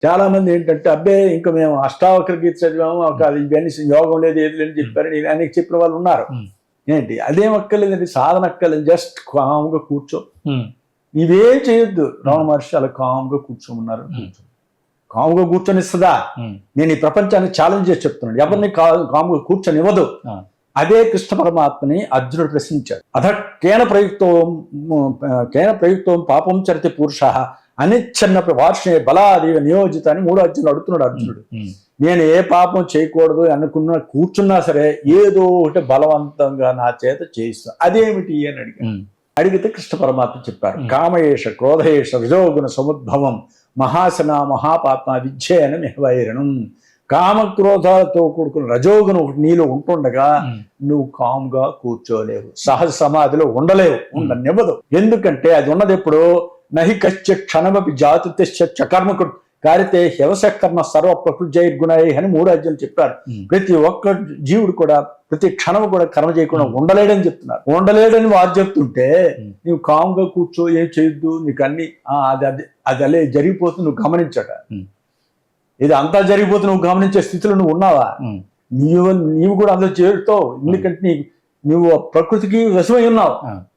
చాలా మంది ఏంటంటే అబ్బే ఇంకా మేము అష్టావక్ర గీత చదివాము ఇవన్నీ యోగం లేదు ఏది లేని చెప్పారు నేను అనేక చెప్పిన వాళ్ళు ఉన్నారు. ఏంటి అదేం అక్కర్లేదండి, సాధన అక్కర్లేదు, జస్ట్ కామ్గా కూర్చో, ఇవేం చేయొద్దు. రమణ మహర్షి అలా కామ్గా కూర్చోమన్నారు. కామ్గా కూర్చొనిస్తుందా? నేను ఈ ప్రపంచాన్ని ఛాలెంజ్ చేసి చెప్తున్నాను, ఎవరిని కామ్గా కూర్చొనివ్వదు. అదే కృష్ణ పరమాత్మని అర్జునుడు ప్రశ్నించాడు. కేన ప్రయుక్తం పాపం చరితి పురుష అనిచ్ఛన్నపి వార్షే బలాదేవ నియోజిత అని 3 అర్జునుడు అడుగుతున్నాడు. అర్జునుడు నేను ఏ పాపం చేయకూడదు అనుకున్నా కూర్చున్నా సరే ఏదో ఒకటి బలవంతంగా నా చేత చేయిస్తాను, అదేమిటి అని అడిగితే కృష్ణ పరమాత్మ చెప్పారు, కామయేష క్రోధయేష రజోగుణ సముద్భవం మహాసన మహాపాత్మ విద్యేన మిహవైరణం. కామక్రోధాలతో కూడుకున్న రజోగుణ నీలో ఉంటుండగా నువ్వు కామ్గా కూర్చోలేవు, సహజ సమాధిలో ఉండలేవు, ఉండనివ్వదు. ఎందుకంటే అది ఉన్నది ఎప్పుడు నహి కశ్చ క్షణమపి జాతి చకర్మకు కారితే హ్యవశకర్మ సర్వ ప్రకృజైర్గుణై అని 3 అధ్యాయులు చెప్పారు. ప్రతి ఒక్క జీవుడు కూడా ప్రతి క్షణము కూడా కర్మ చేయకుండా ఉండలేడని చెప్తున్నారు. ఉండలేడని వారు చెప్తుంటే నువ్వు కామ్గా కూర్చో, ఏం చేయొద్దు, నీకు అన్ని అది అలే జరిగిపోతుంది, నువ్వు గమనించట. ఇది అంతా జరిగిపోతే నువ్వు గమనించే స్థితిలో నువ్వు ఉన్నావా? నీవు కూడా అందులో చేరుతావు. ఎందుకంటే నువ్వు ప్రకృతికి వశమై ఉన్నావు.